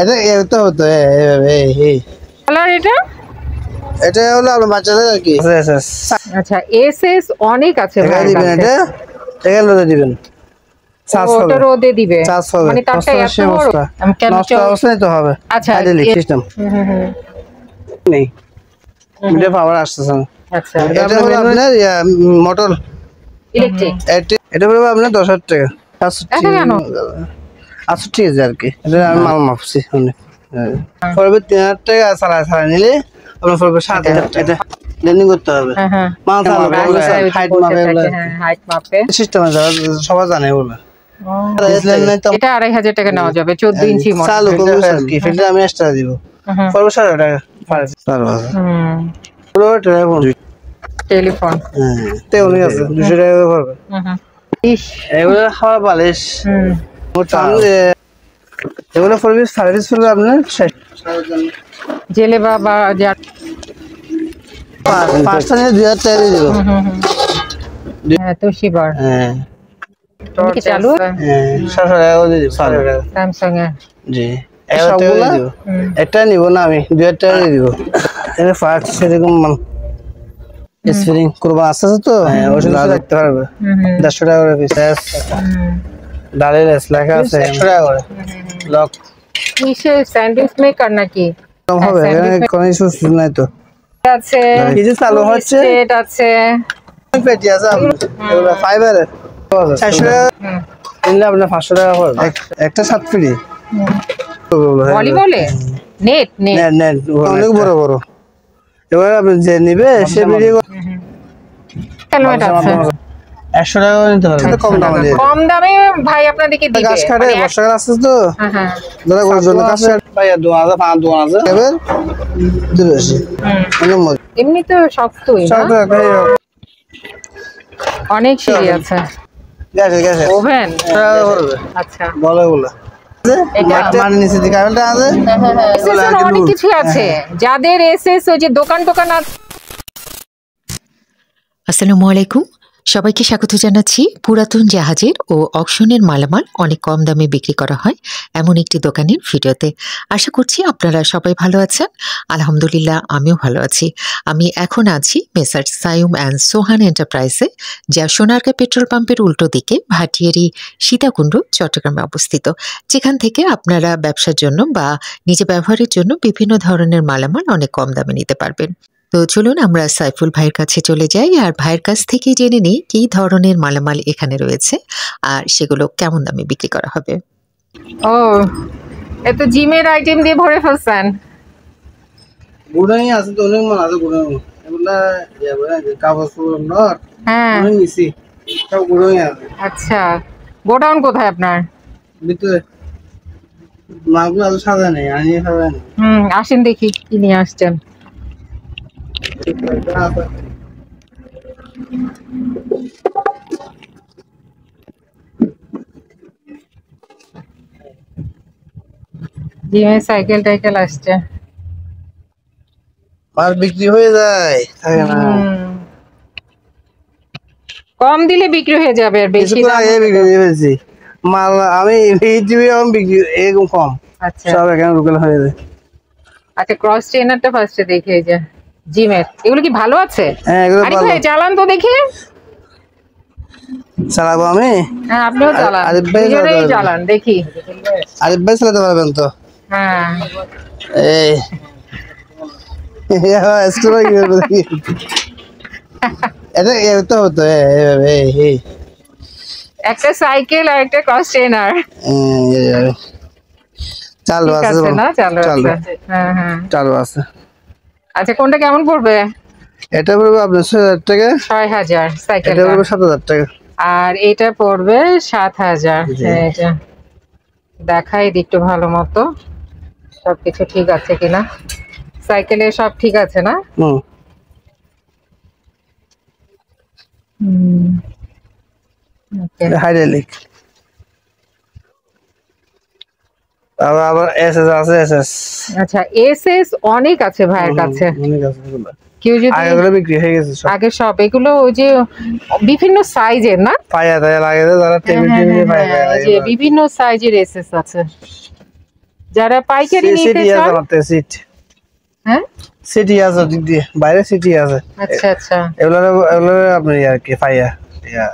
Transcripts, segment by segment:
এটা তো হতো কালার এটা? এটা হলো আপনার বাচ্চাদের আর কি। আচ্ছা এসএস অনেক আছে ভাই দিবেন এটা রোদে দিবেন ওটা রোদে দিবে মানে তারটা এত বড় নষ্ট অবস্থায় তো হবে। আচ্ছা হাইড্রোলিক সিস্টেম নেই মিটার পাওয়ার আসছে না। আচ্ছা এটা হলো আপনার মোটর ইলেকট্রিক এটা হলো আপনার 10,000 টাকা। এটা কেন? আচ্ছা ঠিক আছে আর কি এটা আমি মাল মাপছি অনেক পড়বে 3,000 টাকা সারা নিলে আপনার পড়বে 7,000 টাকা। লেন্ডিং করতে হবে মাল চালু হাইট মাপে সিস্টেম আছে সবাই জানে বলে। এটা 2,500 টাকা নেওয়া যাবে 14 ইঞ্চি মোটর চালু করব স্যার কি ফিল্টার আমি এক্সট্রা দিব পড়বে 7,000 টাকা পুরো টেলিফোন তে অনেক আছে 200 টাকা পড়বে। এগুলো খাওয়া বালিশ এগুলো পড়বে সার্ভিস পড়বে আপনার জেলে বা পাঁচটা নিয়ে 2,000 টাকা দিয়ে দেবো। তো শিবার কি চালু 700 টাকা দিয়ে দেবো স্যামসাং এর জি একটা নিব না আমি 2,000 টাকা দিয়ে দিব। এর ফার্স্ট সেরকম মান স্প্রিং করবা আছে তো ওষুধ রাখতে পারবে 150 টাকা করে পিস ডালের লেখা আছে 100 টাকা করে লক কিসে স্যান্ডউইচ মেকার নাকি কম হবে কোনো ইস্যু নাই তো আছে কিছু চালু হচ্ছে এটা আছে পেটি আছে এগুলো ফাইবারের 400 টাকা নিলে আপনার 500 টাকা পড়বে একটা 7 ফ্রি বলি বলে নেট অনেক বড় বড় এবার আপনি যে নিবে সে ভিডিও হেলমেট আছে 100 টাকা নিতে পারবে কম দামে ভাই আপনাদেরকে দিবে গাছ কাটে বর্ষাকাল আসছে তো দাদা ওর জন্য গাছ ভাই 2,000 আছে এবার দিবে এমনি তো শক্তই না অনেক সিঁড়ি আছে গেছে ওভেন আচ্ছা বলে বলে মানে নিচে দিকে কারেন্টটা আছে অনেক কিছু আছে যাদের এসএস ওই যে দোকান আছে। আসসালামু আলাইকুম সবাইকে স্বাগত জানাচ্ছি পুরাতন জাহাজের ও অকশনের মালামাল অনেক কম দামে বিক্রি করা হয় এমন একটি দোকানের ভিডিওতে। আশা করছি আপনারা সবাই ভালো আছেন। আলহামদুলিল্লাহ আমিও ভালো আছি। আমি এখন আছি মেসার্স সায়ুম অ্যান্ড সোহান এন্টারপ্রাইজে, যা সোনারগাঁ পেট্রোল পাম্পের উল্টো দিকে ভাটিয়ারি সীতাকুণ্ড চট্টগ্রামে অবস্থিত, যেখান থেকে আপনারা ব্যবসার জন্য বা নিজে ব্যবহারের জন্য বিভিন্ন ধরনের মালামাল অনেক কম দামে নিতে পারবেন। তো চলুন আমরা সাইফুল ভাইয়ের কাছে চলে যাই আর ভাইয়ের কাছ থেকে জেনে নিই কী ধরনের মালামাল এখানে রয়েছে আর সেগুলো কেমন দামে বিক্রি করা হবে। ও এত জিমের আইটেম দিয়ে ভরে ফেলছেন। গুড়াই আছে তো অনেক মাল আছে গুড়াই এগুলা কাগজ নট অনেক নিছি সব গুড়াই আছে। আচ্ছা গোডাউন কোথায় আপনার? ভিতরে মালগুলো আজ সাজা নেই আনিয়ে সাজা নেই। আসেন দেখি কি নিয়ে আসছেন। জিমে সাইকেল টাইকেল আসছে মাল বিক্রি হয়ে যায় থাকে না কম দিলে বিক্রি হয়ে যাবে আর বেশি আগে বিক্রি হয়েছে মাল আমি এইচবি বিক্রি এরকম কম। আচ্ছা সব এখানে রুকেল হয়ে যায়। আচ্ছা ক্রস ট্রেনারটা ফার্স্টে দেখে এই যে জিমের এগুলো কি ভালো আছে? হ্যাঁ এগুলো আরে ভাই চালান তো দেখি। চালাবো আমি? হ্যাঁ আপনিও চালান আরিফ ভাই চালান দেখি। আরিফ ভাই চালাতে পারবেন তো? হ্যাঁ এই এটা তো হতো একটা সাইকেল আর একটা ক্রস ট্রেনার চালু আছে না? চালু আছে হ্যাঁ চালু আছে। আচ্ছা কোনটা কেমন পড়বে? এটা পড়বে আপনার 6,000 টাকা 6,000 সাইকেল। এটা পড়বে 7,000 টাকা আর এটা পড়বে 7,000। এটা দেখাই দিই একটু ভালো মতো সবকিছু ঠিক আছে কিনা। সাইকেলে সব ঠিক আছে না? হাইড্রোলিক আবার এসএস আছে এসএস। আচ্ছা এসএস অনেক আছে ভাইয়ের কাছে অনেক আছে এগুলো কেউ যদি আগেগুলো বিক্রি হয়ে গেছে সব আগে সব এগুলো ওই যে বিভিন্ন সাইজের না পায়া লাগে যারা টেবিল টেবিলে পায়া এই যে বিভিন্ন সাইজের এসএস আছে। যারা পাইকারি নিতে চান সিট হ্যাঁ সিটি আছে দিক দিয়ে বাইরে সিটি আছে আচ্ছা আচ্ছা এগুলো আপনি আর কি পাইয়া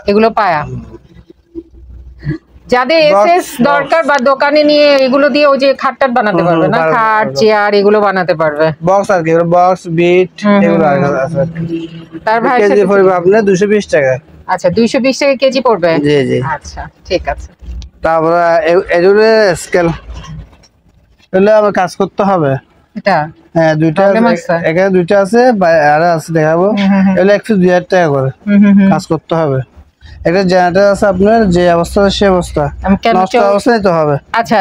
এগুলো পায়া যাদের এসএস দরকার বা দোকানে নিয়ে এগুলো দিয়ে ওই যে খাটটাট বানাতে পারবে না খাট চেয়ার এগুলো বানাতে পারবে বক্স আর কি বক্স বিট এগুলো আছে তার ভাই কেজি পড়বে আপনার 220 টাকা আচ্ছা 220 টাকা কেজি পড়বে জি জি আচ্ছা ঠিক আছে তারপরে এগুলো স্কেল এগুলো আবার কাজ করতে হবে এটা হ্যাঁ দুইটা এখানে দুইটা আছে আর আছে দেখাবো এগুলো 102,000 টাকা করে কাজ করতে হবে এটা জেনারেটর আছে আপনার যে অবস্থা সে অবস্থা নষ্ট অবস্থা নিতে হবে আচ্ছা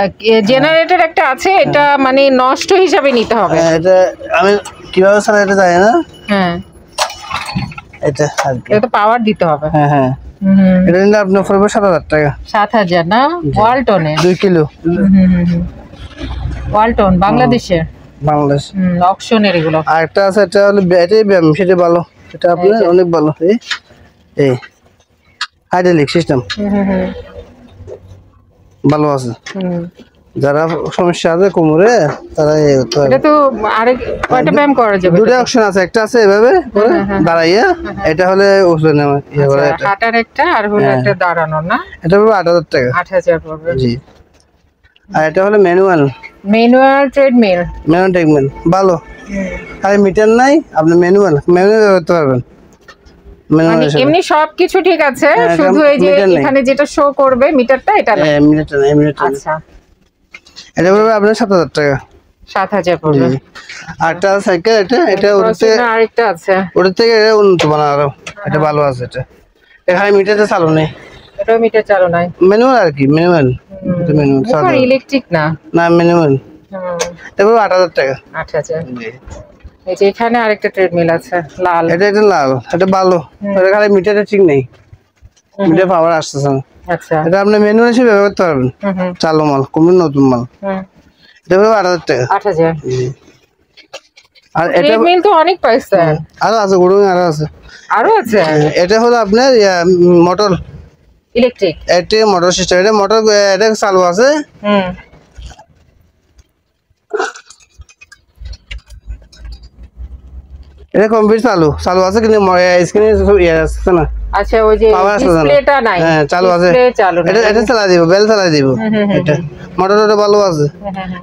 জেনারেটর একটা আছে এটা মানে নষ্ট হিসাবে নিতে হবে এটা আমি কিভাবে চালাই এটা জানি না হ্যাঁ এটা আর কি এটা পাওয়ার দিতে হবে হ্যাঁ হ্যাঁ এটা নিলে আপনার পড়বে 7,000 টাকা 7,000 না ওয়ালটনে 2 কিলো ওয়ালটন বাংলাদেশের বাংলাদেশ অকশনের এগুলো আরেকটা আছে এটা হলো ব্যাটারি ব্যাম সেটা ভালো এটা আপনার অনেক ভালো এই হাইড্রোলিক সিস্টেম ভালো আছে যারা সমস্যা আছে কোমরে তারা এটা তো আরেক কয়টা ব্যায়াম করা যাবে দুটো অপশন আছে একটা আছে এভাবে দাঁড়াইয়া এটা হলে ওজন ইয়ে করে এটা হাঁটার একটা আর হলো একটা দাঁড়ানো না এটা পড়বে 8,000 টাকা 8,000 পড়বে জি আর এটা হলো ম্যানুয়াল ট্রেডমিল ট্রেডমিল ভালো আর মিটার নাই আপনি ম্যানুয়াল করতে পারবেন মানে এমনি সবকিছু ঠিক আছে শুধু এই যে এখানে যেটা শো করবে মিটারটা এটা না মিটার নাই আচ্ছা এটা পড়বে আপনার 7,000 টাকা 7,000 পড়বে আরেকটা সাইকেল এটা ওর থেকে আরেকটা আছে ওর থেকে উন্নত মানের আরো এটা ভালো আছে এটা এখানে মিটারটা চালু নেই এটা মিটার চালু নাই ম্যানুয়াল আর কি ম্যানুয়াল এটা ইলেকট্রিক না না ম্যানুয়াল এটা 8,000 টাকা 8,000 এই যে এখানে আরেকটা ট্রেডমিল আছে লাল এটা লাল এটা ভালো এটা খালি মিটারটা ঠিক নেই মিটার পাওয়ার আসতেছে না আচ্ছা এটা আপনি ম্যানুয়াল হিসেবে ব্যবহার করতে পারবেন চালু মাল কোন নতুন মাল এটা 8,000 টাকা 8,000 আর এটা ট্রেডমিল তো অনেক পয়সা আরো আছে গুড়ুং আরো আছে এটা হলো আপনার মোটর ইলেকট্রিক এটা মোটর সিস্টেম এটা মোটর এটা চালু আছে এটা কম্পিউটার চালু আছে কিন্তু স্ক্রিনে সব আছে না আচ্ছা ওই যে ডিসপ্লেটা নাই হ্যাঁ চালু আছে এটা চালা দিব বেল চালা দিব এটা মোটরটা ভালো আছে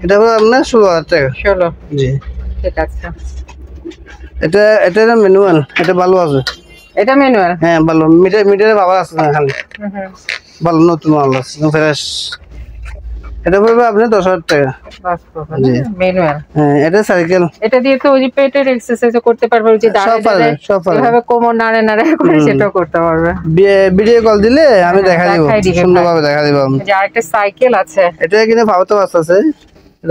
এটা হলো আপনার 16,000 টাকা 16 জি ঠিক আছে এটা ম্যানুয়াল এটা ভালো আছে এটা ম্যানুয়াল হ্যাঁ ভালো মিটারে পাওয়ার আছে না খালি ভালো নতুন মাল আছে ফ্রেশ এটা পড়বে আপনার 10,000 টাকা জি ম্যানুয়াল হ্যাঁ এটা সাইকেল এটা দিয়ে তো ওই যে পেটের এক্সারসাইজ করতে পারবে ওই যে দাঁড়ায় এভাবে কোমর নাড়ে নাড়ে করে সেটাও করতে পারবে ভিডিও কল দিলে আমি দেখা দিব সুন্দরভাবে দেখা দিব যে আরেকটা সাইকেল আছে এটা কিনে পাওয়া তো আছে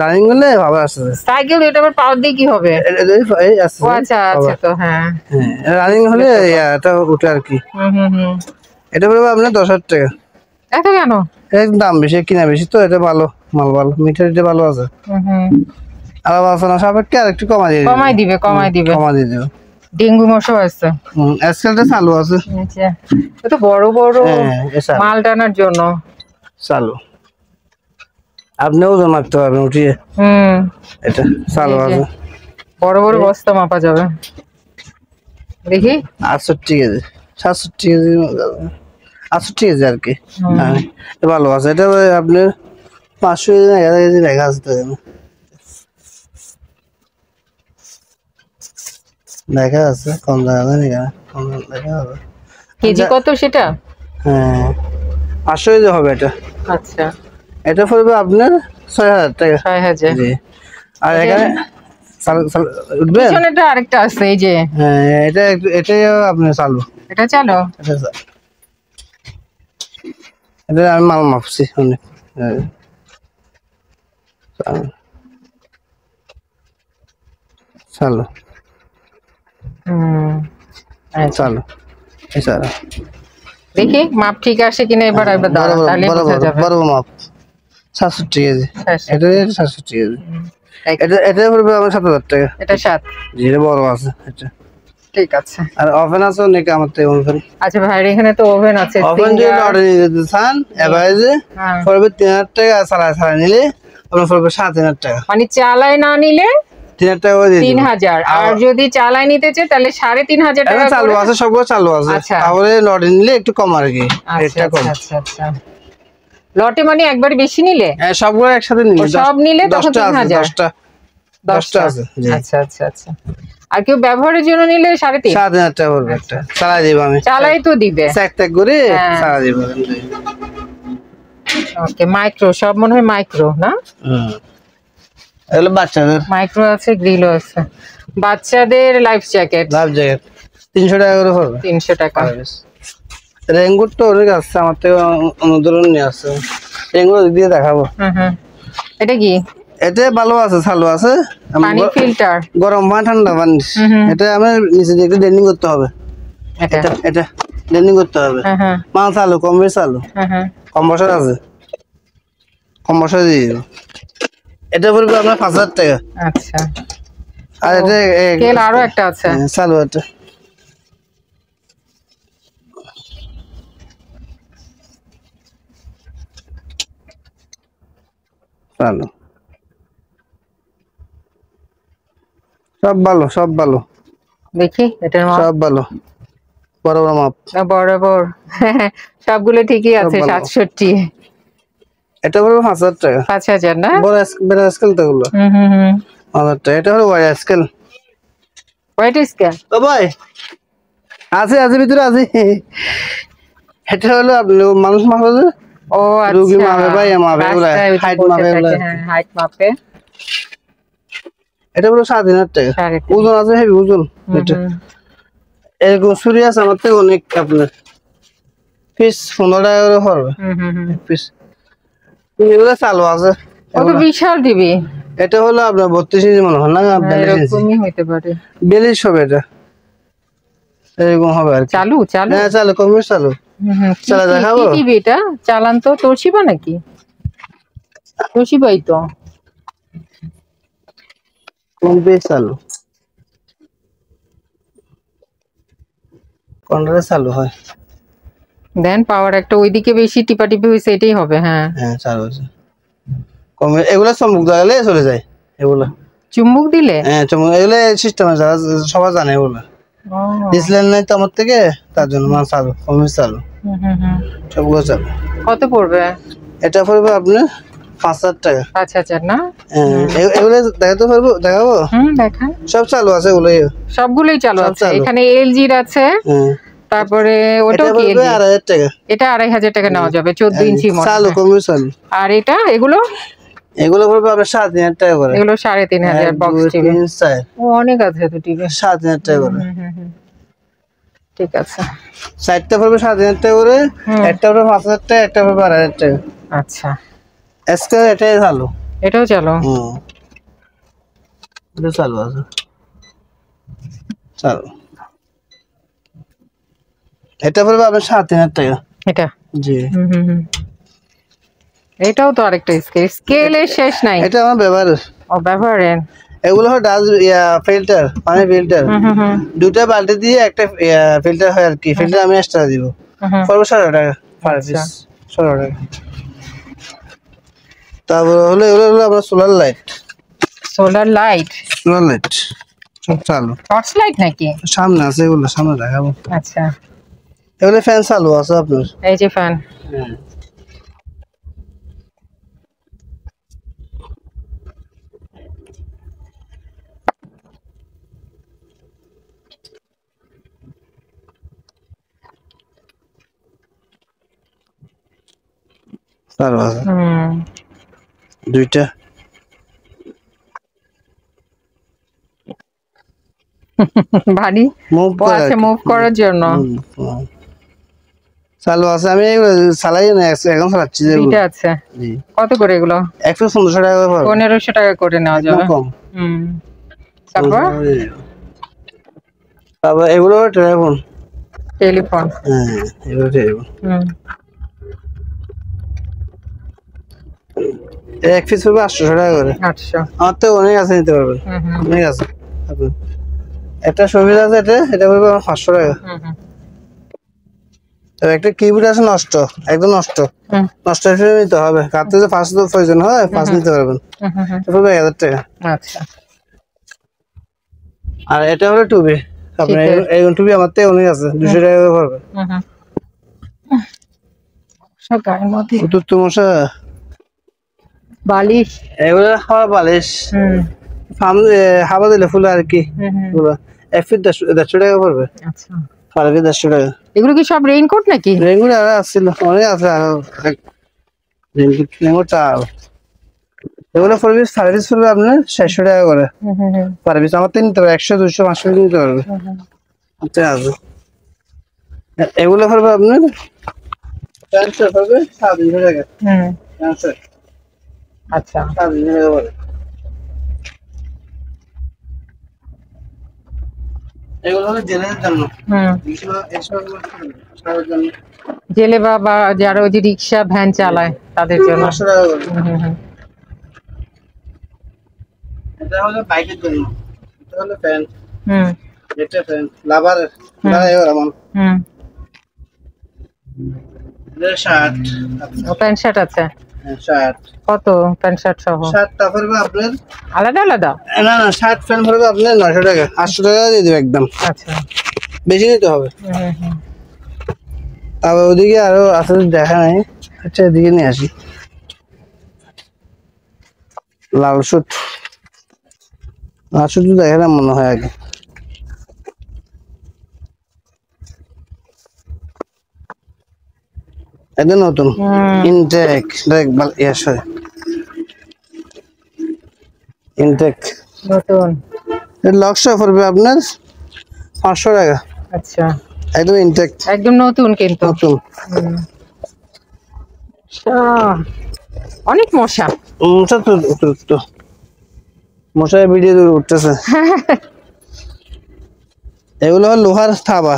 রানিং করলে পাওয়া আছে সাইকেল এটা আবার পাওয়ার দিয়ে কি হবে এই আছে ও আচ্ছা আচ্ছা তো হ্যাঁ হ্যাঁ রানিং হলে এটা উঠে আর কি এটা পড়বে আপনার 10,000 টাকা এত কেন একদম দাম বেশি কিনা বেশি তো এটা ভালো মাল ভালো মিটার এটা ভালো আছে আর আলোচনা সাপেক্ষে আর একটু কমাই দিবে কমাই দিবে ডেঙ্গু মশা আছে আজকালটা চালু আছে আচ্ছা এটা বড় বড় মাল টানার জন্য চালু আপনি ওজন মাপতে পারবেন উঠিয়ে এটা চালু আছে বড় বড় বস্তা মাপা যাবে দেখি 68 কেজি 67 কেজি 68 কেজি আর কি ভালো আছে এটা আপনার 500 কেজি 1000 কেজি লেখা আছে দেখা আছে কম দামে লেখা কম লেখা হবে কেজি কত সেটা হ্যাঁ 500 কেজি হবে এটা আচ্ছা এটা পড়বে আপনার 6,000 টাকা 6,000 জি আর এখানে উঠবে পিছনেটা আরেকটা আছে এই যে হ্যাঁ এটাই আপনি চালু এটা চালো এটা আমি মাল মাপছি অনেক চালু চালু এছাড়া দেখি মাপ ঠিক আসে কিনা এবার একবার দাঁড়া তাহলে বোঝা যাবে বড় মাপ 67 কেজি এটা 67 কেজি এটা পড়বে আমার 7,000 টাকা এটা 7 জি এটা বড় আছে এটা ঠিক আছে আর ওভেন আছে নাকি আমার তো ওভেন আচ্ছা ভাই এখানে তো ওভেন আছে ওভেন যদি অর্ডার নিতে চান এভারেজে পড়বে 3,000 টাকা সারা নিলে আপনার পড়বে 7,000 টাকা। মানে চালায় না নিলে 3,000 টাকা করে দিয়ে দিবেন। 3,000, আর যদি চালায় নিতে চাই তাহলে 3,500 টাকা চালু করে। আছে, সবগুলো চালু আছে। আচ্ছা। তাহলে লটে নিলে একটু কম আর কি, রেটটা কম। আচ্ছা আচ্ছা, লটে মানে একবার বেশি নিলে? হ্যাঁ, সবগুলো একসাথে নিলে, সব নিলে তখন 10টা 10টা আছে। জি। আচ্ছা আচ্ছা আচ্ছা। আর কেউ ব্যবহারের জন্য নিলে 3,500? 7,000 টাকা পড়বে একটা। চালাই দিব আমি, চালাই তো দিবে, চেক করে চালাই দিব। ওকে, মাইক্রো সব মনে হয় মাইক্রো না? এগুলো বাচ্চাদের মাইক্রো আছে, গ্রিলও আছে। বাচ্চাদের লাইফ জ্যাকেট 300 টাকা করে পড়বে। 300 টাকা। রেইনকোট তো অনেক আছে, আমার থেকে অনুদারণ নিয়ে আসছে। রেইনকোট দিয়ে দেখাবো। এটা কি? এটা ভালো আছে, চালু আছে। পানি ফিল্টার, গরম পানি ঠান্ডা পানি। এটা আমার নিচে দিয়ে ডেন্ডিং করতে হবে। এটা ডেন্ডিং করতে হবে। মাল চালু, কম বেশি চালু। কম বছর আছে, কম বছর দিয়ে দিব। এটা পড়বে আপনার 5,000 টাকা। আচ্ছা। আর এটা স্কেল আরো একটা আছে চালু। এটা চালু, সব ভালো, সব ভালো। দেখি এটার মাপ, সব ভালো, বড় বড় মাপ বরাবর। সবগুলো ঠিকই আছে। 67। এটা পড়বে 5,000 টাকা। 5,000 না? বড় স্কেল তো এগুলো। 5,000 টাকা। এটা হলো ওয়াইড স্কেল। White scale? ও ভাই, আছে ভিতরে আছে। এটা হলো মানুষ মাপে, ও রোগী আচ্ছা, মাপে, ভাই মাপে, হাইট মাপে। হাইট মাপে। এটা হলো 7,000 টাকা। ওজন আছে, হেভি ওজন। এটা এরকম ছুরি আছে আমার থেকে অনেক। আপনার পিস 15 টাকা করে পড়বে পিস। এগুলো চালু আছে। কত বিশাল টিভি! এটা হলো আপনার 32 ইঞ্চি মনে হয় না? এরকমই হইতে পারে। 42 হবে এটা, এরকম হবে আর কি। চালু চালু? হ্যাঁ চালু, কমে চালু। চালা দেখাবো? কি টিভি এটা? চালান তো। তোশিবা নাকি? তোশিবাই তো। কমবে চালু, কোনটা চালু হয়? দেন পাওয়ার একটা ওইদিকে বেশি টিপাটিপি হইছে, এটাই হবে। হ্যাঁ হ্যাঁ চালু আছে। কমে এগুলা চমক দাঁড়ালে চলে যায় এগুলা। চুম্বক দিলে? হ্যাঁ চমক, এগুলো সিস্টেম আছে, সবাই জানে এগুলা। ডিসলাইন নাই তো আমার থেকে, তার জন্য মাল চালু, কমে চালু, সবগুলো চালু। কত পড়বে? এটা পড়বে আপনার 5,000 টাকা। 5,000 না? এগুলো দেখাতে পারবো, দেখাবো? দেখান। সব চালু আছে এগুলো, সবগুলোই চালু আছে। এখানে এলজির আছে, তারপরে ওটাও কি? 2,500 টাকা। এটা 2,500 টাকা নেওয়া যাবে, 14 ইঞ্চি মডেল। চালু, কমে চালু। আর এটা এগুলো পড়বে আপনার 7,000 টাকা করে। এগুলো 3,500 বক্স টিভি। ও অনেক আছে তো টিভি। 7,000 টাকা করে। ঠিক আছে। সাইডটা পড়বে 7,000 টাকা করে, একটা পড়বে 5,000 টাকা, একটা পড়বে 2,500 টাকা। আচ্ছা, আজকে এটাই চালু। এটাও চালু? এটা চালু আছে, চালু। এটা পড়বে আপনার 7,000 টাকা। এটা? জি। এটাও তো আরেকটা স্কেল। স্কেলের শেষ নাই। এটা আমার ব্যবহারের। ও ব্যবহারের। এগুলো হলো ডাস ফিল্টার, পানি ফিল্টার। দুটা বালতি দিয়ে একটা ফিল্টার হয় আর কি। ফিল্টার আমি এক্সট্রা দিব। পড়বে 17 টাকা পার পিস। 17 টাকা। তারপর হলো এগুলো হলো আপনার solar light. Solar light? Solar light সব চালু। টর্চ লাইট নাকি? সামনে আছে, এগুলো সামনে দেখাবো। আচ্ছা, এগুলো ফ্যান চালু আছে আপনার। এই যে ফ্যান। চালু আছে দুইটা। ভারী আছে মুভ করার জন্য। চালু আছে, আমি চালাই না, এখন চালাচ্ছি। দুইটা আছে। কত করে এগুলো? 115 টাকা করে। 1,500 টাকা করে নেওয়া যাবে। কম। তারপর এগুলো টেলিফোন। টেলিফোন? হ্যাঁ এগুলো টেলিফোন। এক পিস পড়বে 800 টাকা করে। 800? আমার তো অনেক আছে, নিতে পারবেন। অনেক আছে। একটা সুবিধা আছে, এটা পড়বে 500 টাকা। তো একটা কিবোর্ড আছে নষ্ট, একদম নষ্ট, নষ্ট হিসেবে নিতে হবে। কাটতে যে 5 প্রয়োজন হয় 5 নিতে পারবেন, তারপরে 1000 টাকা। আচ্ছা, আর এটা হলো টুবি, আপনার এই টুবি আমার থেকে অনেক আছে, 200 টাকা করে পড়বে। সব গায়ের মধ্যে তো মশা বালিশ, এগুলো হাওয়া বালিশ, হাওয়া দিলে ফুলে আর কি, এফিট 150 টাকা পড়বে। আচ্ছা, পারবে 150 টাকা। এগুলো কি সব রেইনকোট নাকি? রেইনকোট আর আসছিল, অনেক আছে রেইনকোট। এগুলো পড়বে সার্ভিস পড়বে আপনার 600 টাকা করে পার পিস। আমার 3 নিতে পারবে, 100, 200, 500 নিতে পারবে। আচ্ছা আছে, এগুলো পড়বে আপনার ট্রান্সফার পড়বে 700 টাকা। ট্রান্সফার, আচ্ছা, 700 টাকা পড়বে। এগুলো হলো জেলের জন্য, জেলে বা যারা ওই যে রিক্সা ভ্যান চালায় তাদের জন্য। 500 টাকা করে। এটা হলো বাইকের জন্য, এটা হলো ফ্যান, এটা ফ্যান লাভার লাগায় এমন। এটা শার্ট, ও প্যান্ট শার্ট আছে। শার্ট কত প্যান্ট শার্ট সহ? শার্টটা পড়বে আপনার আলাদা আলাদা? না না, শার্ট প্যান্ট পড়বে আপনার 900 টাকা, 800 টাকা দিয়ে দেব একদম। আচ্ছা, বেশি নিতে হবে। আবার ওদিকে আরো আছে দেখা নাই, আচ্ছা এদিকে নিয়ে আসি। লাল শুট, লাল শুট দেখে না মনে হয় আগে। এটা নতুন ইনটেক, দেখভাল ইয়াস হয় ইনটেক নতুন। এর লক্স পড়বে আপনার 500 টাকা। আচ্ছা, একদম ইনটেক, একদম নতুন কিন্তু। নতুন। অনেক মশা, মশা তো অতিরিক্ত, মশায় ভিডিও উঠতেছে। এগুলো হলো লোহার থাবা,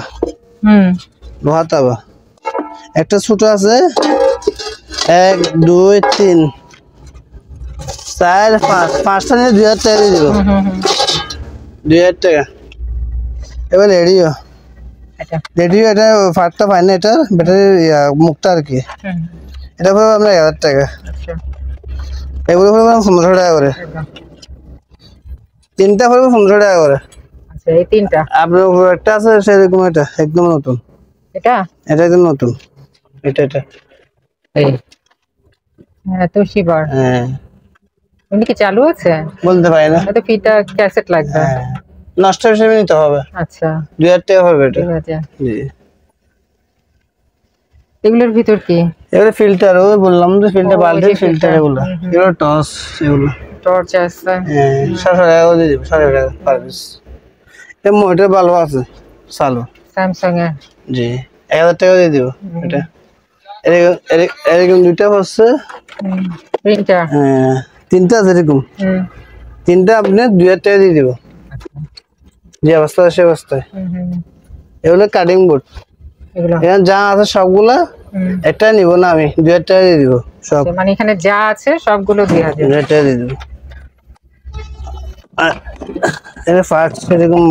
লোহার তাবা। একটা ছোট আছে, 1, 2, 3, 4, 5, 5টা নিয়ে 2000 টাকা দিয়ে দিব। 2000 টাকা। এবার রেডিও, রেডিও এটা ফাটটা পায় না, এটা ব্যাটারি মুখটা আর কি। এটা পড়বে আপনার 1000 টাকা। এগুলো পড়বে 1500 টাকা করে। 3টা পড়বে 1500 টাকা করে। আচ্ছা, এই 3টা আপনার উপর একটা আছে সেরকম, এটা একদম নতুন। এটা একদম নতুন, এটা এই হ্যাঁ তো শিবার। হ্যাঁ, এমনি কি চালু আছে? বলতে পারি না, এটা ফিটা ক্যাসেট লাগবে। নষ্ট হিসেবে নিতে হবে। আচ্ছা, 2000 টাকা হবে এটা। ঠিক আছে। জি, এগুলোর ভিতর কি? এগুলো ফিল্টার, ওই বললাম যে ফিল্টার, বালতি ফিল্টার। এগুলো টস, এগুলো টর্চ আছে। 700 টাকা করে দিয়ে দিব, 700 টাকা পার পিস। এটা ভালো আছে, চালু স্যামসাং এর। জি, 1000 টাকা দিয়ে দিব এটা। এরকম 2টা হচ্ছে প্রিন্টার। 3টা আছে এরকম, 3টা আপনি 2000 টাকা দিয়ে দিব, যে অবস্থা সে অবস্থায়। এগুলো কাটিং বোর্ড, এখানে যা আছে সবগুলা একটা নিব না আমি, 2000 টাকা দিয়ে দিব সব। মানে এখানে যা আছে সবগুলো 2000 টাকা দিয়ে দিব। এর পার্টস এরকম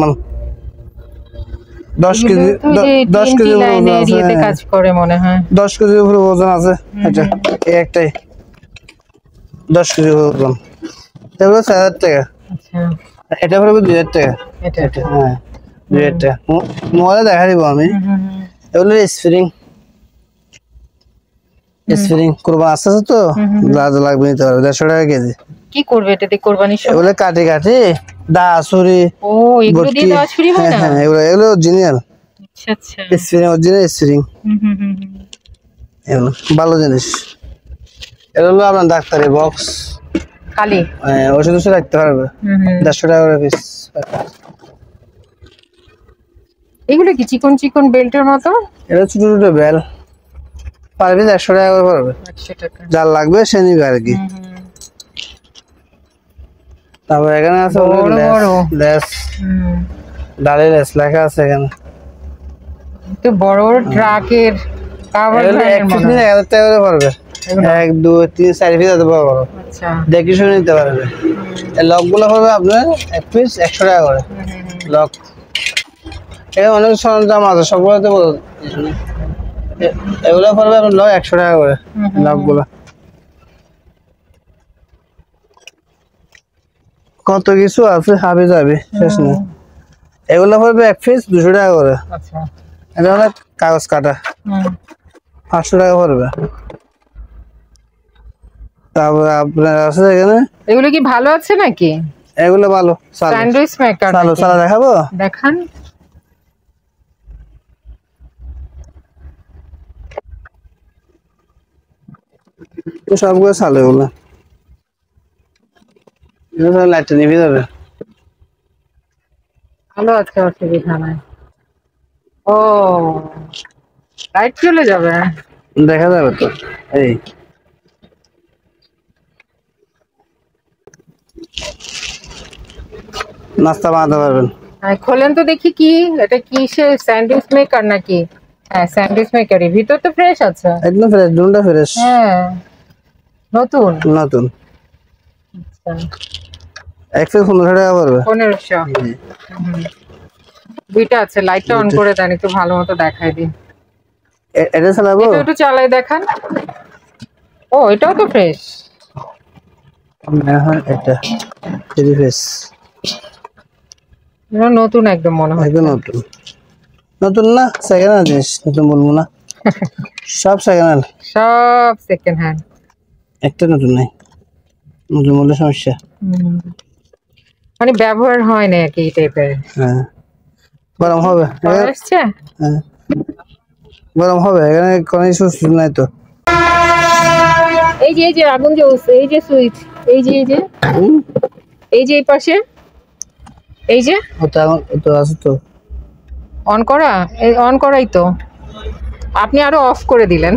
10 কেজি, 10 কেজি এরিয়াতে কাজ করে মনে হয়। 10 কেজি উপরে ওজন আছে এটা, এই একটাই 10 কেজি ওজন। এগুলো 4000 টাকা। আচ্ছা, এটা পড়বে 2000 টাকা। এটা হ্যাঁ 2000 টাকা। মোবাইলে দেখা দিব আমি। এগুলো স্প্রিং, স্প্রিং কুরবান আছে তো, যা লাগবে নিতে পারবে, 150 টাকা কেজি। কি করবে এটা দিয়ে কুরবানির সময়? এগুলো কাটি কাটি দা ছুরি। ও, এগুলো দিয়ে দা ছুরি হয় না? হ্যাঁ, এগুলো অরিজিনাল। আচ্ছা আচ্ছা, স্প্রিং, অরিজিনাল স্প্রিং। এগুলো ভালো জিনিস। এটা হলো আপনার ডাক্তারি বক্স, খালি ওষুধ ওষুধ রাখতে পারবে, 150 টাকা করে পিস। এগুলো কি চিকন চিকন বেল্টের মতো? এটা ছোট ছোট বেল, পার পিস 100 টাকা করে পড়বে। 100 টাকা। যার লাগবে সে নিবে আর কি। তারপর এখানে আছে বড় বড় লেস, ডালে লেস লেখা আছে এখানে। তো বড় বড় ট্রাকের পাওয়ার ভ্যানের মতো। 1000 টাকা করে পড়বে। 1, 2, 3, 4 পিস আছে বড় বড়। আচ্ছা, দেখে শুনে নিতে পারবে। এই লকগুলো পড়বে আপনার এক পিস 100 টাকা করে লক। এখানে অনেক সরঞ্জাম আছে, সবগুলোতে এগুলো পড়বে আপনার লক 100 টাকা করে লকগুলো। কত কিছু আছে হাবি যাবে শেষ নেই। এগুলো পড়বে এক পিস 200 টাকা করে। আচ্ছা এটা হলো কাগজ কাটা 500 টাকা পড়বে। তারপর আপনার আছে এখানে এগুলো কি ভালো আছে নাকি? এগুলো ভালো স্যান্ডউইচ মেকার চালু চালা দেখাবো দেখান। তো সবগুলো চালু এগুলো লাইটটা নিভে যাবে। ভালো আছে অসুবিধা নাই। ও লাইট চলে যাবে দেখা যাবে তো। এই নাস্তা বানাতে পারবেন। খোলেন তো দেখি কি এটা, কি সে স্যান্ডউইচ মেকার নাকি? হ্যাঁ স্যান্ডউইচ মেকারই, ভিতর তো ফ্রেশ আছে একদম ফ্রেশ, দুটো ফ্রেশ। হ্যাঁ নতুন নতুন। আচ্ছা এক পিস 1500 টাকা পড়বে। 1500 দুইটা আছে। লাইটটা অন করে দেন একটু ভালো মতো দেখাই দিন। এটা চালাবো, এটা একটু চালাই দেখান। ও এটাও তো ফ্রেশ। হ্যাঁ এটা থ্রি পিস নতুন একদম মনে হয়। একদম নতুন। নতুন না সেকেন্ড হ্যান্ড জিনিস, নতুন বলবো না, সব সেকেন্ড হ্যান্ড। সব সেকেন্ড হ্যান্ড, একটা নতুন নাই। নতুন বললে সমস্যা। মানে ব্যবহার হয় না কি টাইপের। হ্যাঁ গরম হবে। আসছে হ্যাঁ গরম হবে, এখানে কোনো সুস্থ নাই তো। এই যে আগুন জ্বলছে, এই যে সুইচ, এই যে এই যে এই পাশে, এই যে ওটা তো আছে তো অন করা, এই অন করাই তো, আপনি আরো অফ করে দিলেন।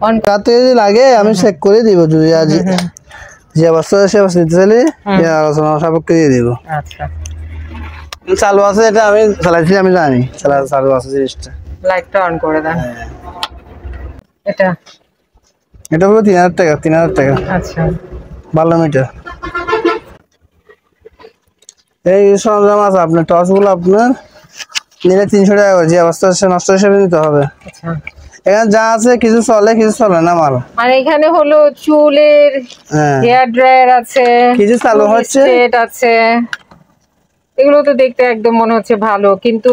অন রাতে যদি লাগে আমি চেক করে দিব, যদি আজ যে অবস্থা সে অবস্থা দিতে চাইলে আলোচনা সাপেক্ষে দিয়ে দিব। আচ্ছা চালু আছে, এটা আমি চালাইছি, আমি জানি চালু আছে জিনিসটা। লাইটটা অন করে দেন। এটা এটা পুরো 3000 টাকা, 3000 টাকা। আচ্ছা 12 মিটার। এই সরঞ্জাম আছে আপনার, টর্চ গুলো আপনার নিলে 300 টাকা করে, যে অবস্থা সে নষ্ট হিসেবে নিতে হবে। আচ্ছা এখানে যা আছে কিছু চলে কিছু চলে না মাল। মানে এখানে হলো চুলের হ্যাঁ হেয়ার ড্রায়ার আছে, কিছু চালু হচ্ছে, সেট আছে, এগুলো তো দেখতে একদম মনে হচ্ছে ভালো, কিন্তু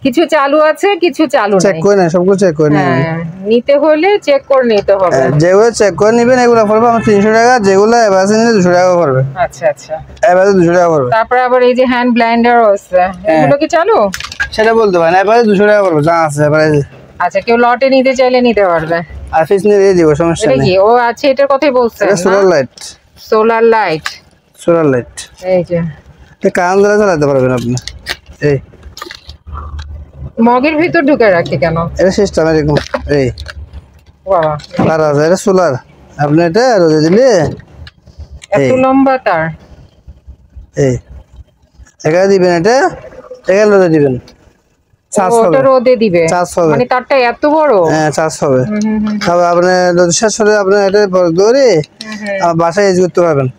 কিছু চালু আছে কিছু চালু চেক নাই। করে নেন, সবগুলো চেক করে নেন। হ্যাঁ নিতে হলে চেক করে নিতে হবে। যেগুলো চেক করে নিবেন এগুলো পড়বে আমার 300 টাকা, যেগুলো এভারেজ নিলে 200 টাকা পড়বে। আচ্ছা আচ্ছা এভারেজ 200 টাকা পড়বে। তারপরে আবার এই যে হ্যান্ড ব্লেন্ডারও আছে, এগুলো কি চালু? সেটা বলতে পারেন, এভারেজ 200 টাকা পড়বে যা আছে এভারেজ। আচ্ছা কেউ লটে নিতে চাইলে নিতে পারবে। আর ফিস নিয়ে দিয়ে দিব, সমস্যা এটা নেই। কি ও আছে, এটার কথাই বলছেন এটা solar light. Solar light, solar light এই যে এটা কারেন্ট দ্বারা চালাতে পারবেন আপনি। এই মগের ভিতর ঢুকে রাখি কেন? এটা সিস্টেম এরকম। এই বাবা তার আছে, এটা সোলার। আপনি এটা রোদে দিলে এত লম্বা তার। এই এখানে দিবেন, এটা এখানে রোদে দিবেন, চার্জ হবে। ওটা রোদে দিবে, চার্জ হবে। মানে তারটা এত বড়? হ্যাঁ চার্জ হবে। তবে আপনি রোদ শেষ হলে আপনি এটা ধরে বাসায় ইউজ করতে পারবেন,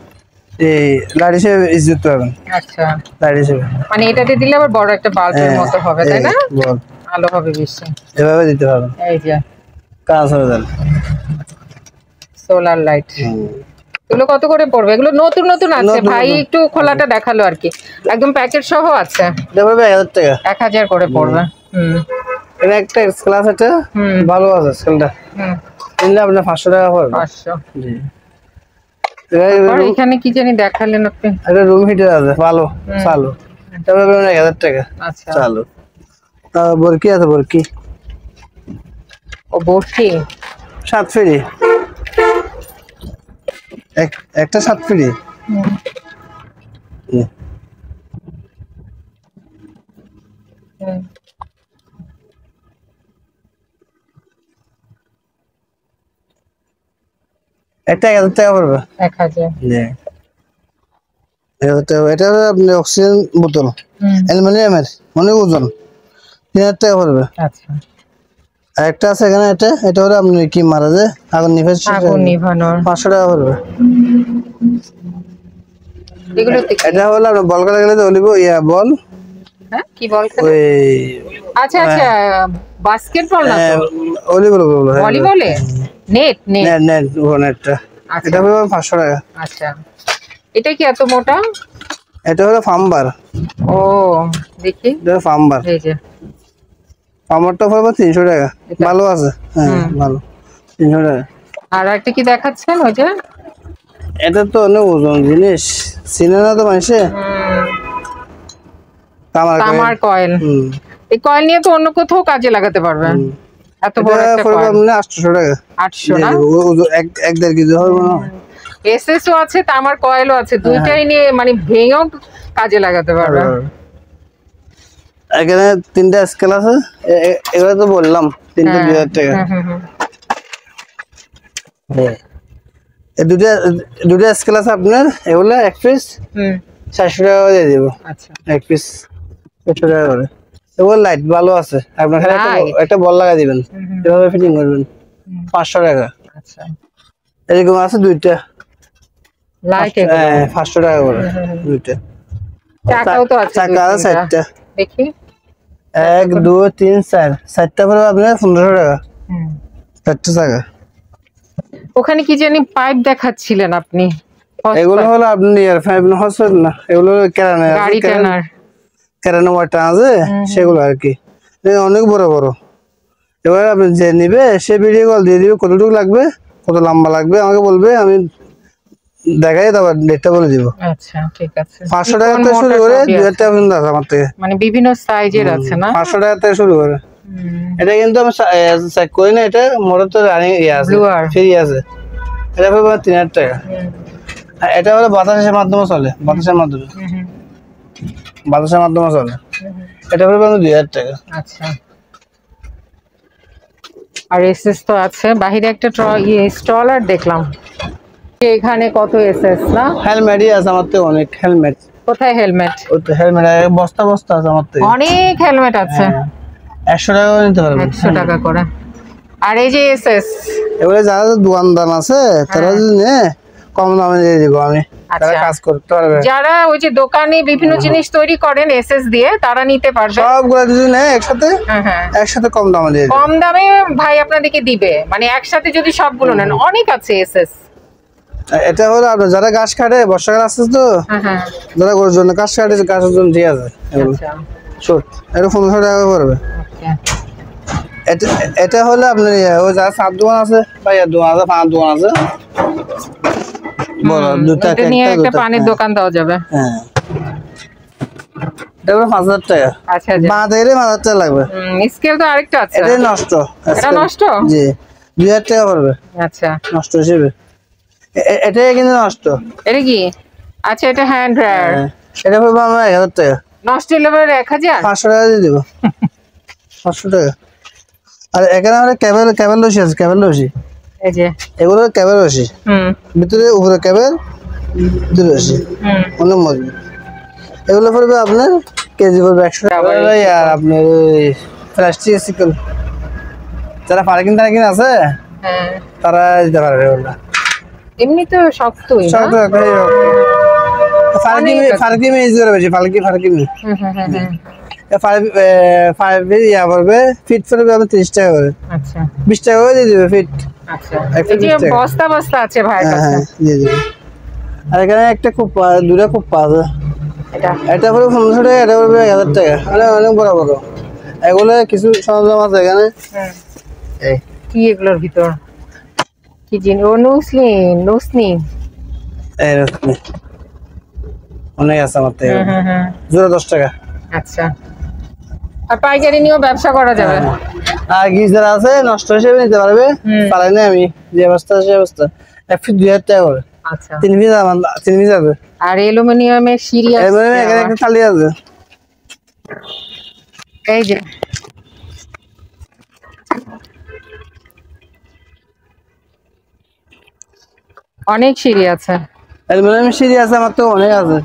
এই লাইট হিসেবে ইউজ করতে পারবেন। আচ্ছা লাইট হিসেবে মানে এটাতে দিলে আবার বড় একটা বাল্বের মতো হবে তাই না? বল আলো হবে বেশি। এভাবে দিতে পারবেন, এই যে কাজ হবে তাহলে। সোলার লাইট, এগুলো কত করে পড়বে? এগুলো নতুন নতুন আছে নতুন ভাই, নতুন। একটু খোলাটা দেখালো আর কি, একদম প্যাকেট সহ আছে। এটা পড়বে 1000 টাকা। 1000 করে পড়বে। এটা একটা ক্লাস, এটা ভালো আছে স্কেলটা, কিনলে আপনার 500 টাকা পড়বে। 500। জি আর এখানে কি জানি দেখালেন আপনি? এটা রুম হিটার আছে ভালো চালু, এটা পড়বে 1000 টাকা আচ্ছা চালু। বরকি আছে, বরকি ও বসি 7 ফ্রি, একটা 7 ফ্রি। একটা 1000 টাকা পড়বে। 1000। জি 1000 টাকা। এটা হলো আপনি অক্সিজেন বোতল, অ্যালুমিনিয়ামের, অনেক ওজন, 3000 টাকা পড়বে। আচ্ছা আর একটা আছে এখানে, এটা হলো আপনি কি মারা যায় আগুন নিভানোর 500 টাকা পড়বে। এগুলো এটা হলো আপনার বল কাটা গেলে অলিভ ইয়া বল, হ্যাঁ কি বল ওই আচ্ছা আচ্ছা বাস্কেটবল না তো, ভলিবল বলো, ভলিবলে নেট নেট নেট নেট নেটটা। আচ্ছা। এটা হলো 500 টাকা। আচ্ছা, এটা কি এত মোটা? এটা হলো ফাম্বার। ও দেখি, এটা ফাম্বার। এই যে ফাম্বারটা পড়বে 300 টাকা। এটা? ভালো আছে, হ্যাঁ ভালো, 300 টাকা। আর একটা কি দেখাচ্ছেন ওই যে? এটা তো অনেক ওজন জিনিস, চিনে না তো মানুষে। তামার কয়েল। এই কয়েল নিয়ে তো অন্য কোথাও কাজে লাগাতে পারবেন। এত বড় একটা কয়েল। 800 টাকা। 800 না? এক 1.5 কেজি হবে না? এসএসও আছে, তামার কয়েলও আছে, দুইটাই নিয়ে মানে ভেঙেও কাজে লাগাতে পারবেন। এখানে 3টা স্কেল আছে, এগুলো তো বললাম 3টা 2000 টাকা। এই দুটো স্কেল আছে আপনার, এগুলো এক পিস 400 টাকা দিয়ে দিব। আচ্ছা, এক পিস 400 টাকা করে। এগুলো লাইট ভালো আছে, আপনার একটা বল লাগা দিবেন, এভাবে ফিটিং করবেন, 500 টাকা। আচ্ছা, এরকম আছে দুইটা লাইট 500 টাকা করে দুইটা। চাকাও তো আছে, চাকা আছে 4টা। দেখি 1 2 3 4, 4টা করে আপনার 1500 টাকা। 4টা চাকা। ওখানে কি জানি পাইপ দেখাচ্ছিলেন আপনি? এগুলো হলো আপনি ইয়ার পাইপ না, হচ্ছে না, এগুলো কেরানে গাড়ি টানার কেরানে ওয়াটা আছে সেগুলো আর কি, অনেক বড় বড়। এবার আপনি যে নিবে সে ভিডিও কল দিয়ে দিবে, কতটুকু লাগবে, কত লম্বা লাগবে আমাকে বলবে, আমি দেখাই তারপর ডেটটা বলে দিব। আচ্ছা ঠিক আছে। 500 টাকা থেকে শুরু করে 2000 টাকা পর্যন্ত আছে আমার থেকে, মানে বিভিন্ন সাইজের আছে না? 500 টাকা থেকে শুরু করে। এটা কিন্তু আমি চেক করি না, এটা মোটর তো রানিং আছে, ফ্রি আছে। এটা পড়বে 3000 টাকা। এটা হলো বাতাসের মাধ্যমে চলে, বাতাসের মাধ্যমে চলে। এটা পড়বে 2000 টাকা। আচ্ছা, আর এসএস তো আছে। বাহিরে একটা স্টলার দেখলাম, এখানে কত এসএস না? হেলমেটই আছে আমার থেকে অনেক হেলমেট। কোথায় হেলমেট? ওই তো হেলমেট বস্তা বস্তা আছে আমার থেকে, অনেক হেলমেট আছে। 100 টাকা করে নিতে পারবেন, 100 টাকা করে। আর এই যে এসএস, এবারে যারা দোকানদার আছে তারা যদি নেয় কম দামে দিয়ে দিব আমি, তারা কাজ করতে পারবে। যারা ওই যে দোকানে বিভিন্ন জিনিস তৈরি করেন এসএস দিয়ে, তারা নিতে পারবে। সবগুলো যদি নেয় একসাথে কম দামে দিয়ে কম দামে ভাই আপনাদেরকে দিবে, মানে একসাথে যদি সবগুলো নেন। অনেক আছে এসএস। এটা হলো আপনার যারা গাছ কাটে, বর্ষাকাল আসছে তো, যারা গরুর জন্য গাছ কাটে, গাছের জন্য ঠিক আছে। ছোট এটা 1500 টাকা পড়বে। এটা হলো আপনার ওই যারা সাত দোকান আছে বা দোকান আছে, 5 দোকান আছে, বড় দুটা একটা পানির দোকান দেওয়া যাবে। হ্যাঁ, এটা 5000 টাকা। আচ্ছা, বাঁধেরে 5000 টাকা লাগবে। স্কেল তো আরেকটা আছে, এটা নষ্ট। এটা নষ্ট? জি, 2000 টাকা পড়বে। আচ্ছা, নষ্ট হিসেবে এটা কিন্তু নষ্ট। এটা কি? আচ্ছা, এটা হ্যান্ড ড্রায়ার। এটা পড়বে আমার 1000 টাকা। নষ্ট হলে 1000? 500 টাকা দিয়ে দিব। 500 টাকা। আর এখানে আমরা কেবল রশি আছে, কেবল রশি, এই যে এগুলো কেবল রশি, ভিতরে উপরে কেবল, ভিতরে রশি, অনেক মজবুত। এগুলো পড়বে আপনার কেজি পড়বে 100 টাকা। আর আপনার ওই প্লাস্টিক সিকল যারা পার্কিং আছে তারা দিতে পারবে। এগুলো এমনি তো শক্তই না? ফার্কিমি ইউজ করে বেশি, ফার্কিমি ফিট পড়বে আপনার 30 টাকা করে। আচ্ছা, 20 টাকা করে দিয়ে দিবে ফিট। আচ্ছা, এই যে বস্তা বস্তা আছে ভাইয়ের কাছে। হ্যাঁ, দিয়ে দিবে। আর এখানে একটা কুপ্পা, দুটো কুপ্পা আছে, এটা পড়বে 1500 টাকা, এটা পড়বে 1000 টাকা। অনেক বড় বড়। এগুলো কিছু সরঞ্জাম আছে এখানে। এই কি এগুলোর ভিতর কি জিনিস? ও নুসনি অনেক আছে আমার থেকে, জোড়া 10 টাকা। আচ্ছা, আর পাইকারি নিয়েও ব্যবসা করা যাবে। আর গিজার আছে, নষ্ট হিসেবে নিতে পারবে, পালাই না আমি যে অবস্থা সে অবস্থা। 1 ফিট 2000 টাকা করে। আচ্ছা, 3 পিস আছে। আর অ্যালুমিনিয়ামের সিঁড়ি আছে, এখানে একটা থালি আছে। এই যে অনেক সিঁড়ি আছে, অ্যালুমিনিয়ামের সিঁড়ি আছে আমার তো অনেক আছে।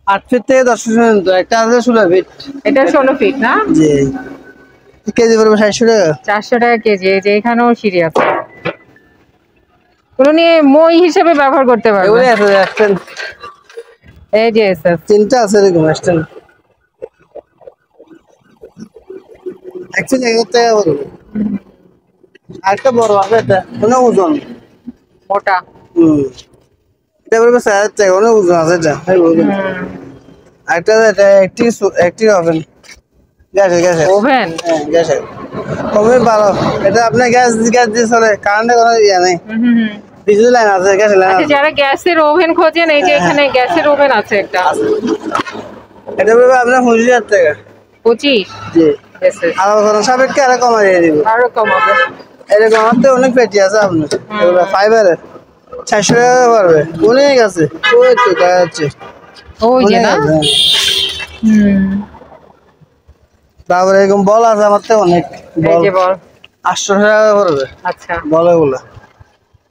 8 ফিট থেকে 10 ফিট পর্যন্ত একটা আছে 16 ফিট। এটা 16 ফিট না? জি, কেজি পড়বে 400 টাকা। 400 টাকা কেজি। এই যে এখানেও সিঁড়ি আছে, ওগুলো নিয়ে মই হিসেবে ব্যবহার করতে পারবে। এগুলো আছে, এই যে এসএস 3টা আছে এরকম স্ট্যান্ড। অ্যাকচুয়ালি 1000 টাকা পড়বে। আরেকটা বড় আছে, এটা অনেক ওজন। মোটা। এটা পড়বে 4000 টাকা, অনেক ওজন আছে এটা। আরেকটা এটা একটি ওভেন, গ্যাসের ওভেন। হ্যাঁ গ্যাসের ওভেন ভালো। এটা আপনার গ্যাস দিয়ে চলে, কারেন্টের কোনো ইয়ে নেই, বিজলি লাইন আছে, গ্যাসের লাইন আচ্ছা, আছে। যারা গ্যাসের ওভেন খোঁজেন, এই যে এখানে গ্যাসের ওভেন আছে একটা। এটা পড়বে আপনার 25000 টাকা। 25? জি। গ্যাসের আলোচনা সাপেক্ষে আরো কমা দিয়ে দিব। আরো কম হবে। এরকম আমাদের অনেক পেটি আছে আপনার, এগুলো ফাইবারের 400 টাকা পড়বে, অনেক আছে। ওই তো দেখা যাচ্ছে, ওই যে অনেক না। আছে। তারপরে এরকম বল আছে আমার তো অনেক এই বল, যে বল। 800 টাকা পড়বে আচ্ছা। বল এগুলো।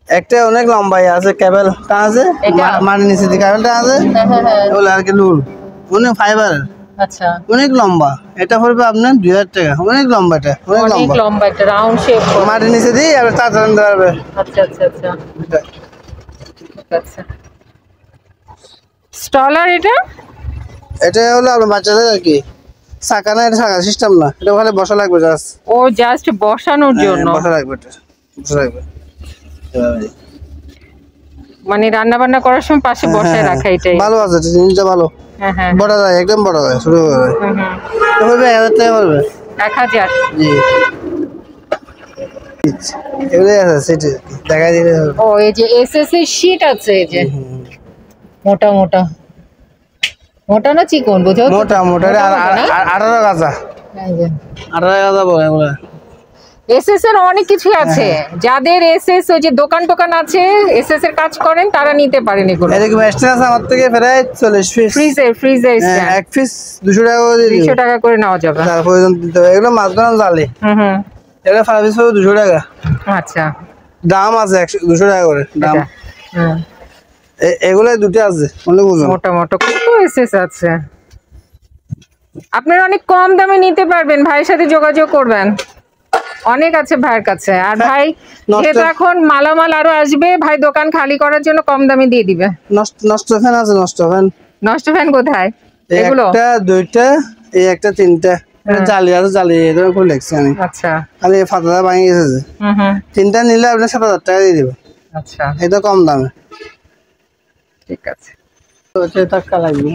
একটা অনেক লম্বাই আছে, কেবল টা আছে, এটা? মাটির নিচে দিয়ে কেবলটা আছে, ওগুলো আর কি লুল, অনেক ফাইবারের, আচ্ছা, অনেক লম্বা। এটা পড়বে আপনার 2000 টাকা, অনেক লম্বা, এটা অনেক অনেক লম্বা। লম্বা, একটা রাউন্ড শেপ। মাটির নিচে দিয়ে আবার তার আনতে পারবে। আচ্ছা আচ্ছা আচ্ছা, ঠিক আছে। স্টলার এটা? এটা হলো আপনার বাচ্চাদের আর কি চাকা না, এটা চাকা সিস্টেম না, এটা ওখানে বসা লাগবে জাস্ট। ও জাস্ট বসানোর জন্য। বসা লাগবে, এটা বসা লাগবে। মানে রান্না বান্না করার সময় পাশে বসায় রাখা, এটাই। ভালো আছে, এটা জিনিসটা ভালো, হ্যাঁ হ্যাঁ। বড় যায়, একদম বড় যায়, শুরু করে যায়। এটা পড়বে 1000 টাকা পড়বে। 1000? জি। এগুলোই আছে সেটি দেখা দিলে হবে। ও এই যে এসএস এর শীট আছে, এই যে মোটা মোটা, মোটা না চিকন বুঝাও? মোটা মোটা, 18 গাছা, 18 গাছা বলে এগুলো। এসএস এর অনেক কিছু আছে, যাদের এসএস ওই যে দোকান টোকান আছে, এসএস এর কাজ করেন, তারা নিতে পারেন এগুলো। এরকম এক্সট্রা আছে আমার থেকে প্রায় 40 পিস। ফ্রিজের এক পিস 200 টাকা করে দিই, 200 টাকা করে নেওয়া যাবে। তার প্রয়োজন দিতে হবে। এগুলো মাছ ধরার জালে, এগুলো ফার পিস 200 টাকা। আচ্ছা, দাম আছে 200 টাকা করে দাম। এগুলো দুটো আছে, অনেক ওজন, মোটা মোটা কত এসএস আছে। আপনারা অনেক কম দামে নিতে পারবেন, ভাইয়ের সাথে যোগাযোগ করবেন, অনেক আছে ভাইয়ের কাছে। আর ভাই যেহেতু এখন মালামাল আরো আসবে, ভাই দোকান খালি করার জন্য কম দামে দিয়ে দিবে। নষ্ট ফ্যান আছে, নষ্ট ফ্যান কোথায়? এগুলো একটা দুইটা, এই একটা তিনটা, জালি আছে, জালি এটা করে লেখছি আমি। আচ্ছা, খালি ফাটাটা ভাঙে গেছে যে। তিনটা নিলে আপনি 7000 টাকা দিয়ে দিবেন। আচ্ছা, এটা কম দামে, ঠিক আছে। টাকা লাগবে।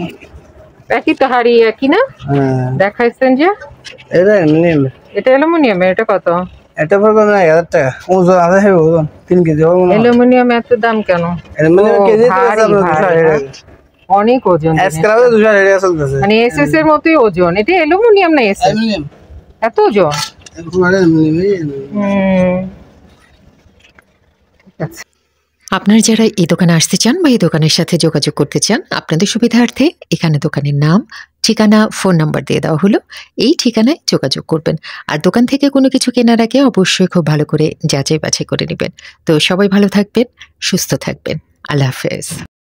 একই তো হাড়ি, একই না দেখাইছেন যে? এটা অ্যালুমিনিয়াম, এটা অ্যালুমিনিয়াম। এটা কত? এটা পড়বে 1000 টাকা। ওজন আছে, হেভি ওজন, 3 কেজি হবে মনে হয়। অ্যালুমিনিয়াম এত দাম কেন? অ্যালুমিনিয়াম কেজি তো আছে আপনার ভারী, 260 টাকা। অনেক ওজন। এসক্রাবে 260 টাকা চলতেছে, মানে এসএস এর মতোই ওজন। এটা অ্যালুমিনিয়াম না এসএস? অ্যালুমিনিয়াম। এত ওজন? ঠিক আছে। আপনারা যারা এই দোকানে আসতে চান বা এই দোকানের সাথে যোগাযোগ করতে চান, আপনাদের সুবিধার্থে এখানে দোকানের নাম, ঠিকানা, ফোন নাম্বার দিয়ে দেওয়া হলো। এই ঠিকানায় যোগাযোগ করবেন। আর দোকান থেকে কোনো কিছু কেনার আগে অবশ্যই খুব ভালো করে যাচাই বাছাই করে নেবেন। তো সবাই ভালো থাকবেন, সুস্থ থাকবেন। আল্লাহ হাফেজ।